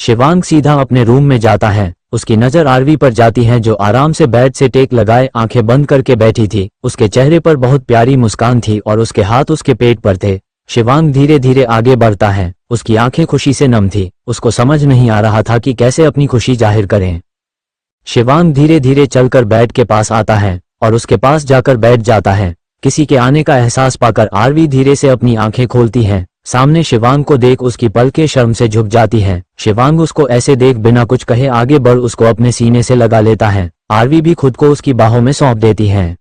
शिवांग सीधा अपने रूम में जाता है। उसकी नजर आरवी पर जाती है जो आराम से बेड से टेक लगाए आंखें बंद करके बैठी थी। उसके चेहरे पर बहुत प्यारी मुस्कान थी और उसके हाथ उसके पेट पर थे। शिवांग धीरे धीरे आगे बढ़ता है। उसकी आंखें खुशी से नम थी। उसको समझ नहीं आ रहा था कि कैसे अपनी खुशी जाहिर करें। शिवांग धीरे धीरे चलकर बेड के पास आता है और उसके पास जाकर बैठ जाता है। किसी के आने का एहसास पाकर आरवी धीरे से अपनी आंखें खोलती है। सामने शिवांग को देख उसकी पलकें शर्म से झुक जाती हैं। शिवांग उसको ऐसे देख बिना कुछ कहे आगे बढ़ उसको अपने सीने से लगा लेता है। आरवी भी खुद को उसकी बाहों में सौंप देती है।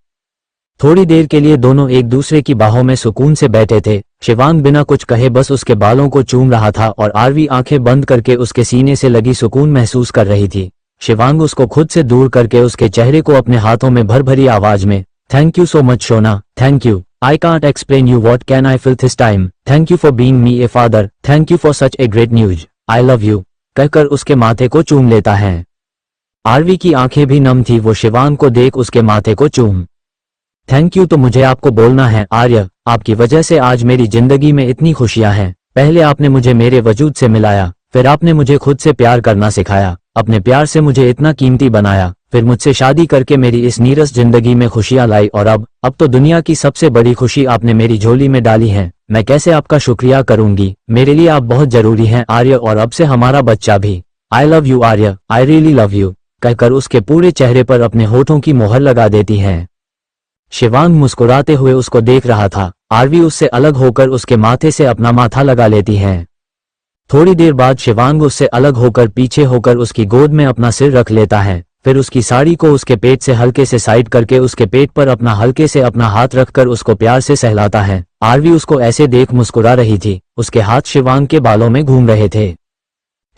थोड़ी देर के लिए दोनों एक दूसरे की बाहों में सुकून से बैठे थे। शिवांग बिना कुछ कहे बस उसके बालों को चूम रहा था और आरवी आंखें बंद करके उसके सीने से लगी सुकून महसूस कर रही थी। शिवांग उसको खुद से दूर करके उसके चेहरे को अपने हाथों में भर भरी आवाज में thank you so much Shona, thank you, I can't explain you what can I feel this time, thank you for being me a father, thank you for such a great news, I love you, कहकर उसके माथे को चूम लेता है। RV की आंखें भी नम थी। वो शिवांग को देख उसके माथे को चूम थैंक यू तो मुझे आपको बोलना है आर्य, आपकी वजह से आज मेरी जिंदगी में इतनी खुशियां हैं। पहले आपने मुझे मेरे वजूद से मिलाया, फिर आपने मुझे खुद से प्यार करना सिखाया, अपने प्यार से मुझे इतना कीमती बनाया, फिर मुझसे शादी करके मेरी इस नीरस जिंदगी में खुशियां लाई और अब तो दुनिया की सबसे बड़ी खुशी आपने मेरी झोली में डाली है। मैं कैसे आपका शुक्रिया करूंगी। मेरे लिए आप बहुत जरूरी हैं आर्य और अब से हमारा बच्चा भी। I love you Arya, I really love you, कहकर उसके पूरे चेहरे पर अपने होठों की मोहर लगा देती है। शिवांग मुस्कुराते हुए उसको देख रहा था। आरवी उससे अलग होकर उसके माथे से अपना माथा लगा लेती है। थोड़ी देर बाद शिवांग उससे अलग होकर पीछे होकर उसकी गोद में अपना सिर रख लेता है। फिर उसकी साड़ी को उसके पेट से हल्के से साइड करके उसके पेट पर हल्के से अपना हाथ रखकर उसको प्यार से सहलाता है। आरवी उसको ऐसे देख मुस्कुरा रही थी। उसके हाथ शिवांग के बालों में घूम रहे थे।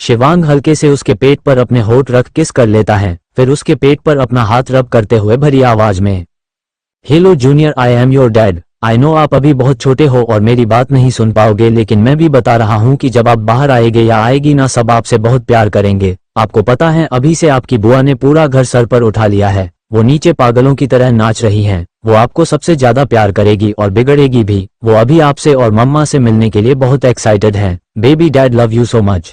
शिवांग हल्के से उसके पेट पर अपने होठ रख किस कर लेता है। फिर उसके पेट पर अपना हाथ रब करते हुए भरी आवाज में hello junior, I am your dad. I know आप अभी बहुत छोटे हो और मेरी बात नहीं सुन पाओगे, लेकिन मैं भी बता रहा हूँ कि जब आप बाहर आएंगे या आएगी ना, सब आपसे बहुत प्यार करेंगे। आपको पता है अभी से आपकी बुआ ने पूरा घर सर पर उठा लिया है। वो नीचे पागलों की तरह नाच रही हैं। वो आपको सबसे ज्यादा प्यार करेगी और बिगड़ेगी भी। वो अभी आपसे और मम्मा से मिलने के लिए बहुत एक्साइटेड है। Baby dad love you so much,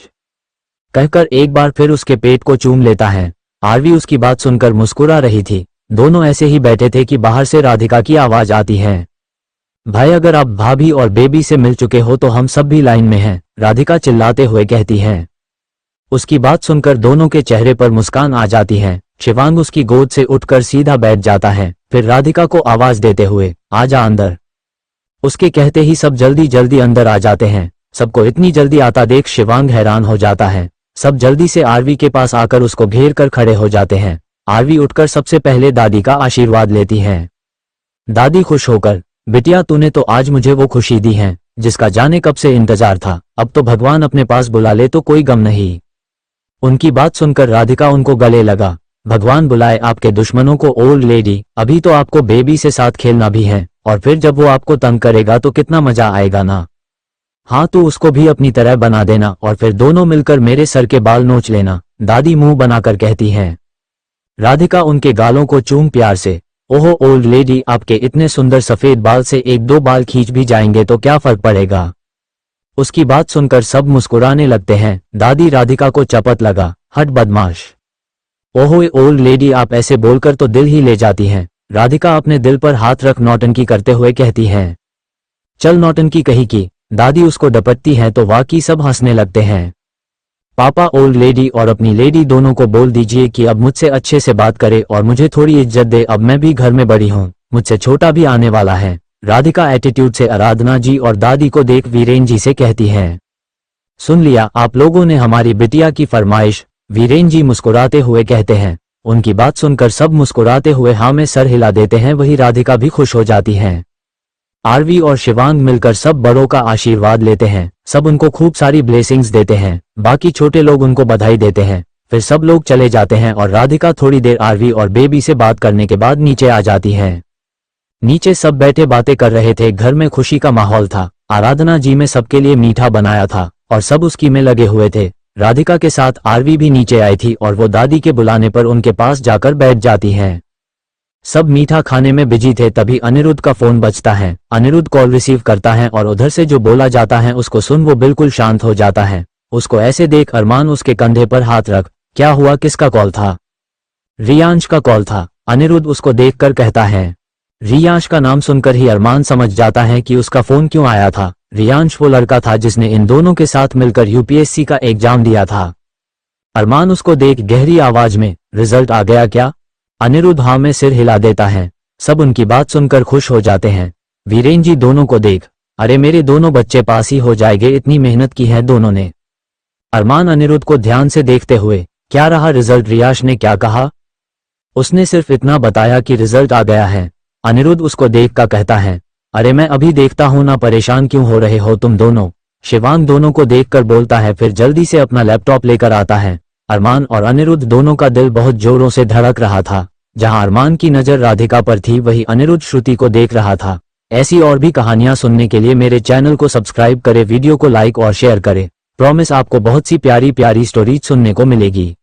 कहकर एक बार फिर उसके पेट को चूम लेता है। आरवी उसकी बात सुनकर मुस्कुरा रही थी। दोनों ऐसे ही बैठे थे कि बाहर से राधिका की आवाज आती है। भाई अगर आप भाभी और बेबी से मिल चुके हो तो हम सब भी लाइन में हैं, राधिका चिल्लाते हुए कहती है। उसकी बात सुनकर दोनों के चेहरे पर मुस्कान आ जाती है। शिवांग उसकी गोद से उठकर सीधा बैठ जाता है। फिर राधिका को आवाज देते हुए आजा अंदर, उसके कहते ही सब जल्दी जल्दी अंदर आ जाते हैं। सबको इतनी जल्दी आता देख शिवांग हैरान हो जाता है। सब जल्दी से आरवी के पास आकर उसको घेर कर खड़े हो जाते हैं। आरवी उठकर सबसे पहले दादी का आशीर्वाद लेती है। दादी खुश होकर, बिटिया तूने तो आज मुझे वो खुशी दी है जिसका जाने कब से इंतजार था। अब तो भगवान अपने पास बुला ले तो कोई गम नहीं। उनकी बात सुनकर राधिका उनको गले लगा। भगवान बुलाए आपके दुश्मनों को ओल्ड लेडी, अभी तो आपको बेबी से साथ खेलना भी है और फिर जब वो आपको तंग करेगा तो कितना मजा आएगा ना। हाँ तो उसको भी अपनी तरह बना देना और फिर दोनों मिलकर मेरे सर के बाल नोच लेना, दादी मुंह बनाकर कहती हैं। राधिका उनके गालों को चूम प्यार से, ओहो ओल्ड लेडी, आपके इतने सुंदर सफेद बाल से एक दो बाल खींच भी जाएंगे तो क्या फर्क पड़ेगा। उसकी बात सुनकर सब मुस्कुराने लगते हैं। दादी राधिका को चपत लगा, हट बदमाश। ओहो ओल्ड लेडी, आप ऐसे बोलकर तो दिल ही ले जाती हैं। राधिका अपने दिल पर हाथ रख नौटंकी करते हुए कहती है। चल नौटंकी कही की। दादी उसको डपटती है तो वाकई सब हंसने लगते हैं। पापा ओल्ड लेडी और अपनी लेडी दोनों को बोल दीजिए कि अब मुझसे अच्छे से बात करे और मुझे थोड़ी इज्जत दे। अब मैं भी घर में बड़ी हूँ, मुझसे छोटा भी आने वाला है। राधिका एटीट्यूड से आराधना जी और दादी को देख वीरेन जी से कहती है। सुन लिया आप लोगों ने हमारी बिटिया की फरमाइश, वीरेन जी मुस्कुराते हुए कहते हैं। उनकी बात सुनकर सब मुस्कुराते हुए हाँ में सर हिला देते हैं। वही राधिका भी खुश हो जाती है। आरवी और शिवांग मिलकर सब बड़ों का आशीर्वाद लेते हैं। सब उनको खूब सारी ब्लेसिंग्स देते हैं। बाकी छोटे लोग उनको बधाई देते हैं। फिर सब लोग चले जाते हैं और राधिका थोड़ी देर आरवी और बेबी से बात करने के बाद नीचे आ जाती है। नीचे सब बैठे बातें कर रहे थे। घर में खुशी का माहौल था। आराधना जी में सबके लिए मीठा बनाया था और सब उसकी में लगे हुए थे। राधिका के साथ आरवी भी नीचे आई थी और वो दादी के बुलाने पर उनके पास जाकर बैठ जाती है। सब मीठा खाने में बिजी थे। तभी अनिरुद्ध का फोन बजता है। अनिरुद्ध कॉल रिसीव करता है और उधर से जो बोला जाता है उसको सुन वो बिल्कुल शांत हो जाता है। उसको ऐसे देख अरमान उसके कंधे पर हाथ रख, क्या हुआ, किसका कॉल था? रियांश का कॉल था, अनिरुद्ध उसको देखकर कहता है। रियांश का नाम सुनकर ही अरमान समझ जाता है कि उसका फोन क्यों आया था। रियांश वो लड़का था जिसने इन दोनों के साथ मिलकर यूपीएससी का एग्जाम दिया था। अरमान उसको देख गहरी आवाज में, रिजल्ट आ गया क्या? अनिरुद्ध हाँ में सिर हिला देता है। सब उनकी बात सुनकर खुश हो जाते हैं। वीरेन जी दोनों को देख, अरे मेरे दोनों बच्चे पास ही हो जाएंगे, इतनी मेहनत की है दोनों ने। अरमान अनिरुद्ध को ध्यान से देखते हुए, क्या रहा रिजल्ट? रियांश ने क्या कहा? उसने सिर्फ इतना बताया कि रिजल्ट आ गया है। अनिरुद्ध उसको देख कर कहता है, अरे मैं अभी देखता हूं ना, परेशान क्यों हो रहे हो तुम दोनों? शिवांग दोनों को देखकर बोलता है, फिर जल्दी से अपना लैपटॉप लेकर आता है। अरमान और अनिरुद्ध दोनों का दिल बहुत जोरों से धड़क रहा था। जहां अरमान की नजर राधिका पर थी, वही अनिरुद्ध श्रुति को देख रहा था। ऐसी और भी कहानियां सुनने के लिए मेरे चैनल को सब्सक्राइब करें, वीडियो को लाइक और शेयर करें। प्रॉमिस आपको बहुत सी प्यारी प्यारी स्टोरीज सुनने को मिलेगी।